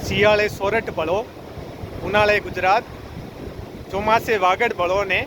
શિયાળે સોરઠ ભળો, ઉનાળે गुजरात, चौमासे वागड़ बड़ो ने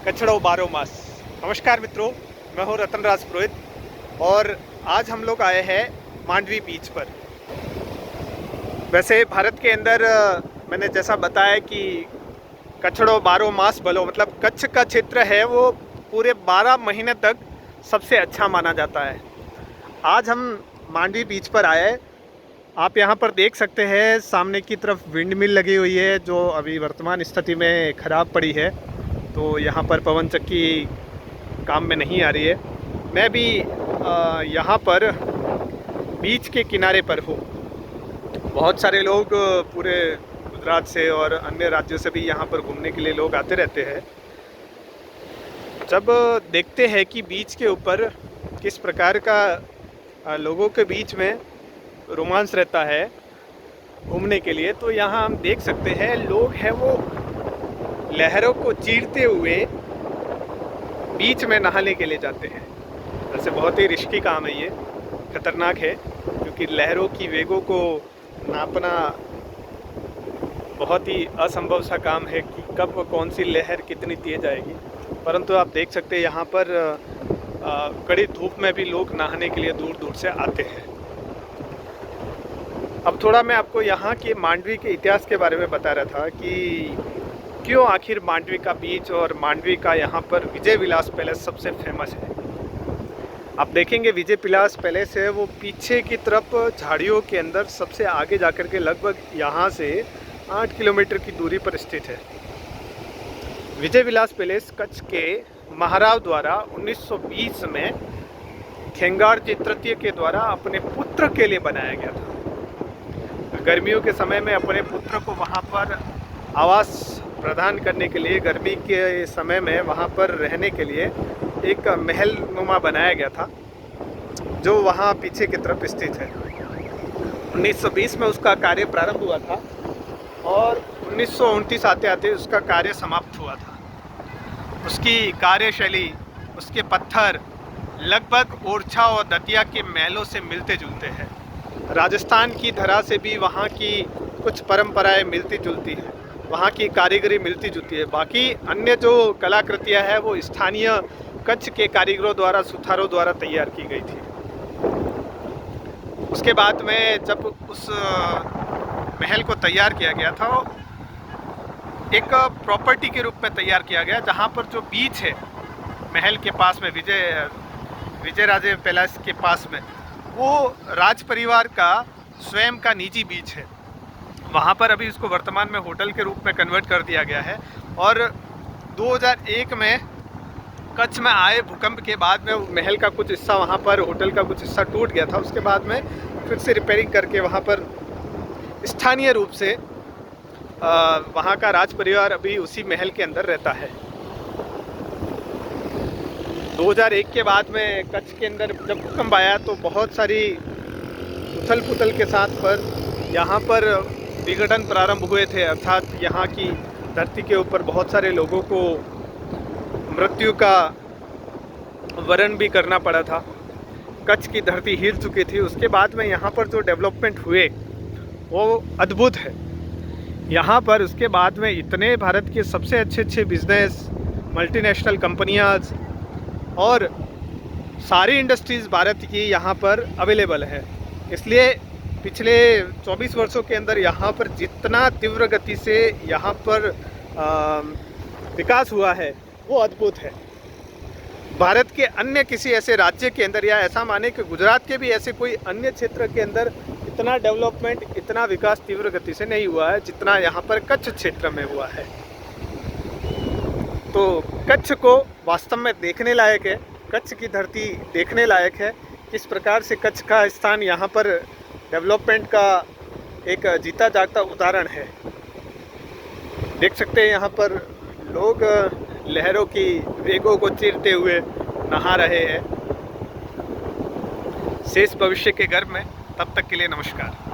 कचड़ो बारो मास। नमस्कार मित्रों, मैं हूँ रतनराज पुरोहित और आज हम लोग आए हैं मांडवी बीच पर। वैसे भारत के अंदर मैंने जैसा बताया कि कचड़ो बारो मास बलो मतलब कच्छ का क्षेत्र है वो पूरे 12 महीने तक सबसे अच्छा माना जाता है। आज हम मांडवी बीच पर आए। आप यहाँ पर देख सकते हैं सामने की तरफ विंड मिल लगी हुई है जो अभी वर्तमान स्थिति में ख़राब पड़ी है, तो यहाँ पर पवन चक्की काम में नहीं आ रही है। मैं भी यहाँ पर बीच के किनारे पर हूँ। बहुत सारे लोग पूरे गुजरात से और अन्य राज्यों से भी यहाँ पर घूमने के लिए लोग आते रहते हैं। जब देखते हैं कि बीच के ऊपर किस प्रकार का लोगों के बीच में रोमांस रहता है घूमने के लिए, तो यहाँ हम देख सकते हैं लोग हैं वो लहरों को चीरते हुए बीच में नहाने के लिए जाते हैं। वैसे बहुत ही रिस्की काम है, ये खतरनाक है क्योंकि लहरों की वेगों को नापना बहुत ही असंभव सा काम है कि कब कौन सी लहर कितनी तेज आएगी। परंतु आप देख सकते हैं यहाँ पर कड़ी धूप में भी लोग नहाने के लिए दूर दूर से आते हैं। अब थोड़ा मैं आपको यहाँ के मांडवी के इतिहास के बारे में बता रहा था कि क्यों आखिर मांडवी का बीच और मांडवी का यहाँ पर विजय विलास पैलेस सबसे फेमस है। आप देखेंगे विजय विलास पैलेस है वो पीछे की तरफ झाड़ियों के अंदर सबसे आगे जाकर के लगभग यहाँ से 8 किलोमीटर की दूरी पर स्थित है। विजय विलास पैलेस कच्छ के महाराव द्वारा 1920 में खेंगारजी तृतीय के द्वारा अपने पुत्र के लिए बनाया गया था। गर्मियों के समय में अपने पुत्र को वहाँ पर आवास प्रदान करने के लिए, गर्मी के समय में वहाँ पर रहने के लिए एक महल नुमा बनाया गया था जो वहाँ पीछे की तरफ स्थित है। 1920 में उसका कार्य प्रारंभ हुआ था और 1929 आते आते उसका कार्य समाप्त हुआ था। उसकी कार्यशैली, उसके पत्थर लगभग ओरछा और दतिया के महलों से मिलते जुलते हैं। राजस्थान की धरा से भी वहाँ की कुछ परंपराएं मिलती जुलती हैं, वहाँ की कारीगरी मिलती जुलती है। बाकी अन्य जो कलाकृतियाँ हैं वो स्थानीय कच्छ के कारीगरों द्वारा, सुथारों द्वारा तैयार की गई थी। उसके बाद में जब उस महल को तैयार किया गया था एक प्रॉपर्टी के रूप में तैयार किया गया, जहाँ पर जो बीच है महल के पास में, विजयराजे पैलेस के पास में, वो राज परिवार का स्वयं का निजी बीच है। वहाँ पर अभी इसको वर्तमान में होटल के रूप में कन्वर्ट कर दिया गया है। और 2001 में कच्छ में आए भूकंप के बाद में महल का कुछ हिस्सा, वहाँ पर होटल का कुछ हिस्सा टूट गया था। उसके बाद में फिर से रिपेयरिंग करके वहाँ पर स्थानीय रूप से वहाँ का राज परिवार अभी उसी महल के अंदर रहता है। 2001 के बाद में कच्छ के अंदर जब भूकंप आया तो बहुत सारी उथल पुथल के साथ पर यहाँ पर विघटन प्रारंभ हुए थे, अर्थात यहाँ की धरती के ऊपर बहुत सारे लोगों को मृत्यु का वरण भी करना पड़ा था। कच्छ की धरती हिल चुकी थी। उसके बाद में यहाँ पर जो डेवलपमेंट हुए वो अद्भुत है। यहाँ पर उसके बाद में इतने भारत के सबसे अच्छे बिजनेस, मल्टीनेशनल कंपनियाँ और सारी इंडस्ट्रीज़ भारत की यहाँ पर अवेलेबल है। इसलिए पिछले 24 वर्षों के अंदर यहाँ पर जितना तीव्र गति से यहाँ पर विकास हुआ है वो अद्भुत है। भारत के अन्य किसी ऐसे राज्य के अंदर, या ऐसा माने कि गुजरात के भी ऐसे कोई अन्य क्षेत्र के अंदर इतना डेवलपमेंट, इतना विकास तीव्र गति से नहीं हुआ है जितना यहाँ पर कच्छ क्षेत्र में हुआ है। तो कच्छ को वास्तव में देखने लायक है, कच्छ की धरती देखने लायक है। किस प्रकार से कच्छ का स्थान यहाँ पर डेवलपमेंट का एक जीता जागता उदाहरण है। देख सकते हैं यहाँ पर लोग लहरों की वेगों को चीरते हुए नहा रहे हैं। शेष भविष्य के गर्भ में, तब तक के लिए नमस्कार।